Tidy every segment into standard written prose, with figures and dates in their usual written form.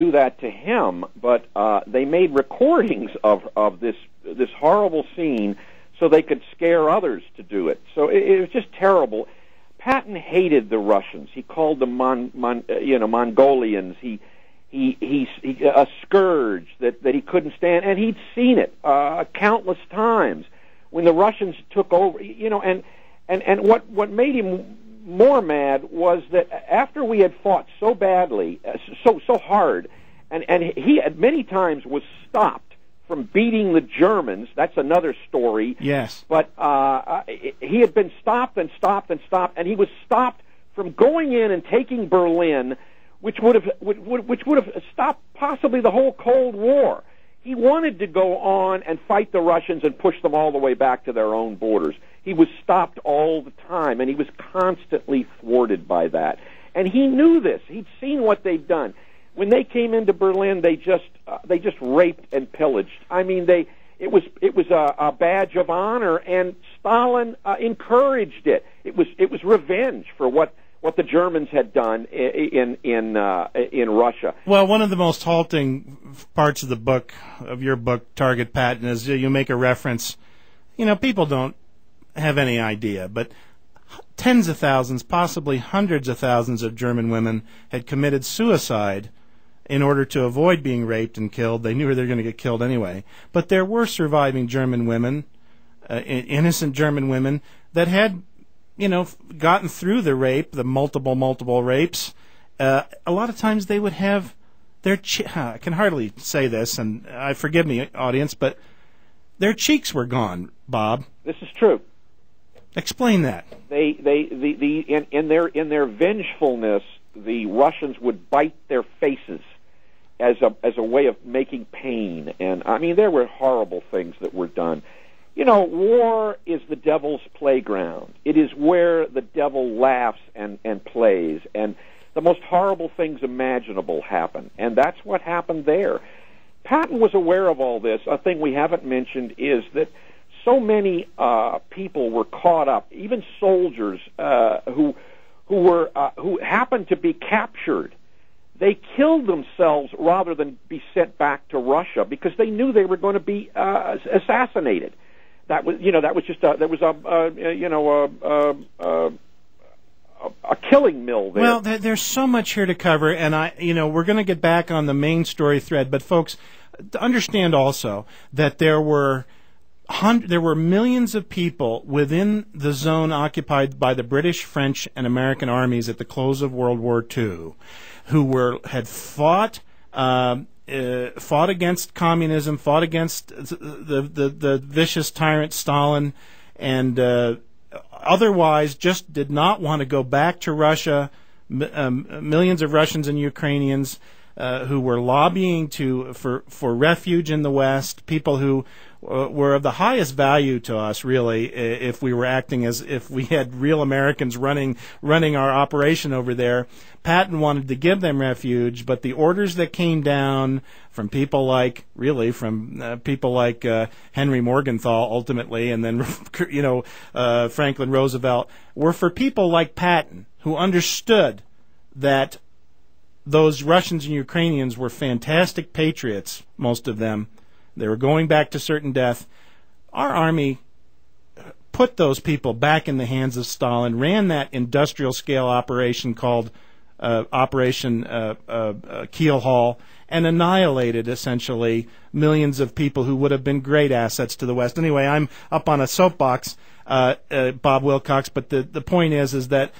do that to him, but they made recordings of this horrible scene so they could scare others to do it. So it was just terrible. Patton hated the Russians. He called them Mongolians. He a scourge that he couldn't stand, and he'd seen it countless times when the Russians took over. And what made him more mad was that after we had fought so badly, so hard, and he at many times was stopped from beating the Germans. That's another story. Yes. But he had been stopped and stopped and stopped, and he was stopped from going in and taking Berlin, which would have stopped possibly the whole Cold War. He wanted to go on and fight the Russians and push them all the way back to their own borders. He was stopped all the time, and he was constantly thwarted by that. And he knew this. He'd seen what they'd done. When they came into Berlin, they just raped and pillaged. I mean, it was a badge of honor, and Stalin encouraged it. It was revenge for what the Germans had done in Russia. Well, one of the most halting parts of your book, Target Patton, is you make a reference. People don't have any idea, but tens of thousands, possibly hundreds of thousands of German women had committed suicide in order to avoid being raped and killed. They knew they were going to get killed anyway. But there were surviving German women, innocent German women, that had gotten through the rape, the multiple rapes. A lot of times they would have their I can hardly say this, and forgive me, audience, but their cheeks were gone, Bob. This is true. Explain that. In their vengefulness, the Russians would bite their faces as a way of making pain, and I mean there were horrible things that were done. War is the devil's playground. It is where the devil laughs and plays, and the most horrible things imaginable happen, and that's what happened there. Patton was aware of all this. A thing we haven't mentioned is that so many people were caught up, even soldiers who happened to be captured. They killed themselves rather than be sent back to Russia because they knew they were going to be assassinated. That was a killing mill there. Well, there's so much here to cover, and we're going to get back on the main story thread. But folks, understand also that there were millions of people within the zone occupied by the British, French, and American armies at the close of World War II, who had fought against communism, fought against the vicious tyrant Stalin, and otherwise just did not want to go back to Russia. Millions of Russians and Ukrainians who were lobbying for refuge in the West, people who were of the highest value to us, really, if we were acting as if we had real Americans running our operation over there. Patton wanted to give them refuge, but the orders that came down from people like Henry Morgenthau ultimately, and then Franklin Roosevelt, were for people like Patton, who understood that those Russians and Ukrainians were fantastic patriots, most of them. They were going back to certain death. Our army put those people back in the hands of Stalin, ran that industrial-scale operation called Operation Keel Haul, and annihilated, essentially, millions of people who would have been great assets to the West. Anyway, I'm up on a soapbox, Bob Wilcox, but the point is that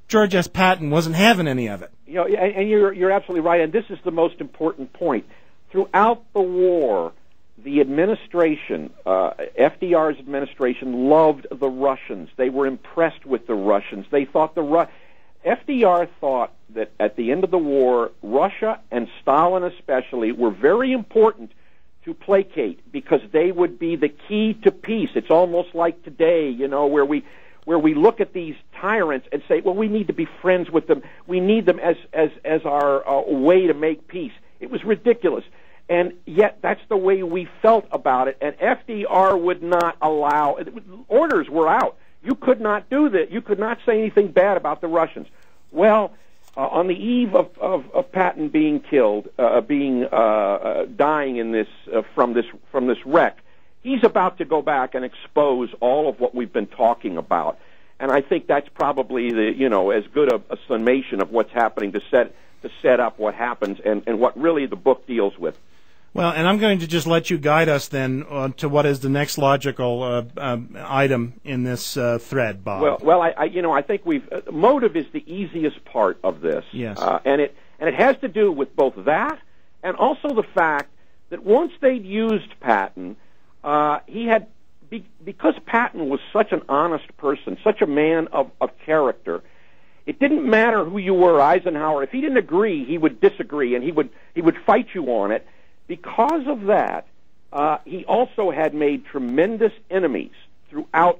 George S. Patton wasn't having any of it. And you're absolutely right, and this is the most important point. Throughout the war, the administration, FDR's administration, loved the Russians. They were impressed with the Russians. They thought FDR thought that at the end of the war, Russia and Stalin especially were very important to placate because they would be the key to peace. It's almost like today, where we look at these tyrants and say, well, we need to be friends with them. We need them as our way to make peace. It was ridiculous. And yet that's the way we felt about it. And FDR would not allow – orders were out. You could not do that. You could not say anything bad about the Russians. Well, on the eve of Patton being killed, dying in this from this wreck, he's about to go back and expose all of what we've been talking about. And I think that's probably as good a summation of what's happening to set up what happens and what really the book deals with. Well, and I'm going to just let you guide us then to what is the next logical item in this thread, Bob. Well, I think motive is the easiest part of this. Yes. And it has to do with both that and also the fact that once they'd used Patton, because Patton was such an honest person, such a man of character. It didn't matter who you were, Eisenhower. If he didn't agree, he would disagree, and he would fight you on it. Because of that, he also had made tremendous enemies throughout,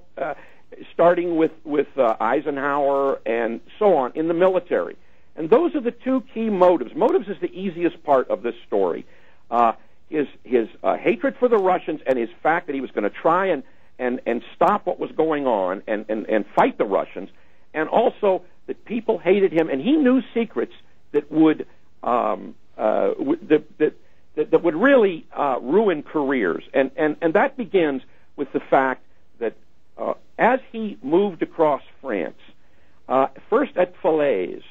starting with Eisenhower and so on in the military. And those are the two key motives. Motives is the easiest part of this story. His hatred for the Russians and his fact that he was going to try and stop what was going on and fight the Russians, and also that people hated him, and he knew secrets that would that would really ruin careers, and that begins with the fact that as he moved across France, first at Falaise,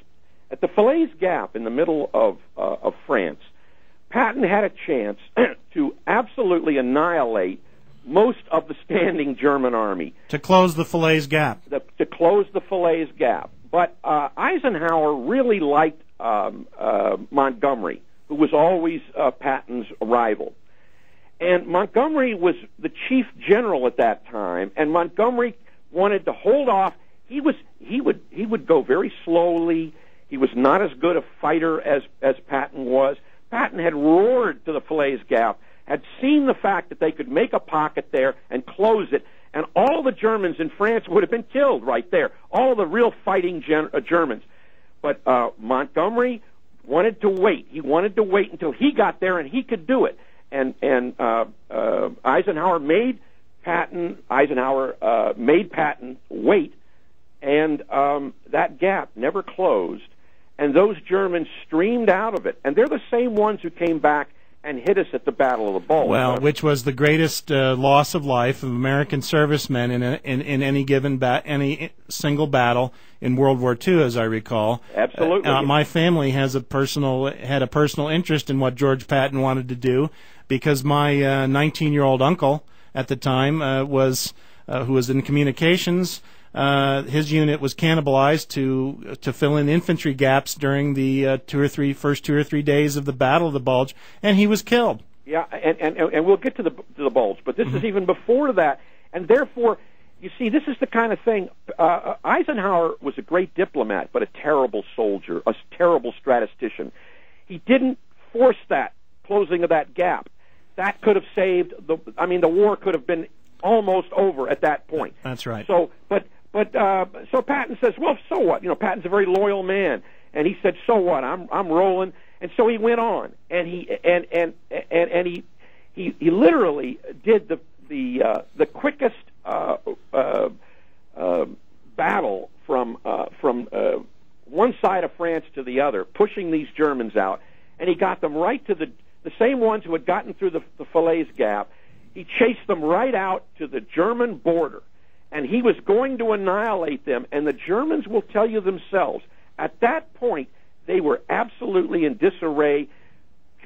at the Falaise Gap in the middle of France, Patton had a chance to absolutely annihilate most of the standing German army. To close the Falaise Gap. To close the Falaise Gap. But Eisenhower really liked Montgomery, who was always Patton's rival. And Montgomery was the chief general at that time, and Montgomery wanted to hold off. He would go very slowly. He was not as good a fighter as Patton was. Patton had roared to the Falaise Gap, had seen the fact that they could make a pocket there and close it, and all the Germans in France would have been killed right there, all of the real fighting Germans. But Montgomery wanted to wait. He wanted to wait until he got there and he could do it. And Eisenhower made Patton wait, and that gap never closed. And those Germans streamed out of it. And they're the same ones who came back and hit us at the Battle of the Bulge. Well, which was the greatest loss of life of American servicemen in any given any single battle in World War II, as I recall. Absolutely. My family had a personal interest in what George Patton wanted to do, because my 19-year-old uncle at the time who was in communications. His unit was cannibalized to fill in infantry gaps during the first 2 or 3 days of the Battle of the Bulge, and he was killed. Yeah, and we'll get to the Bulge, but this is even before that, and therefore, you see, this is the kind of thing. Eisenhower was a great diplomat, but a terrible soldier, a terrible statistician. He didn't force that closing of that gap. That could have saved the war could have been almost over at that point. That's right. So Patton says, well, so what? Patton's a very loyal man, and he said, so what? I'm rolling, and so he went on, and he literally did the quickest battle from one side of France to the other, pushing these Germans out, and he got them right to the same ones who had gotten through the Falaise Gap. He chased them right out to the German border, and he was going to annihilate them, and the Germans will tell you themselves, at that point, they were absolutely in disarray.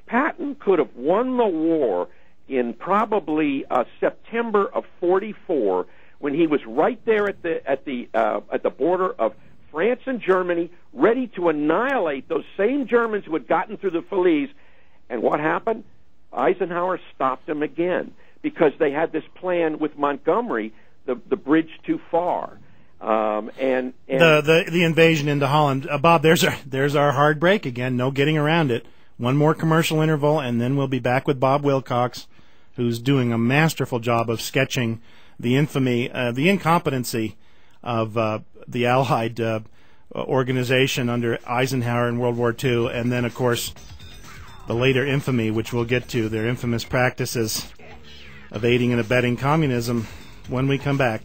Patton could have won the war in probably September of '44, when he was right there at the border of France and Germany, ready to annihilate those same Germans who had gotten through the Falaise. And what happened? Eisenhower stopped them again, because they had this plan with Montgomery, the bridge too far, and the invasion into Holland. Bob, there's our hard break again. No getting around it. One more commercial interval, and then we'll be back with Bob Wilcox, who's doing a masterful job of sketching the infamy, the incompetency of the Allied organization under Eisenhower in World War II, and then, of course, the later infamy, which we'll get to, their infamous practices of aiding and abetting communism when we come back.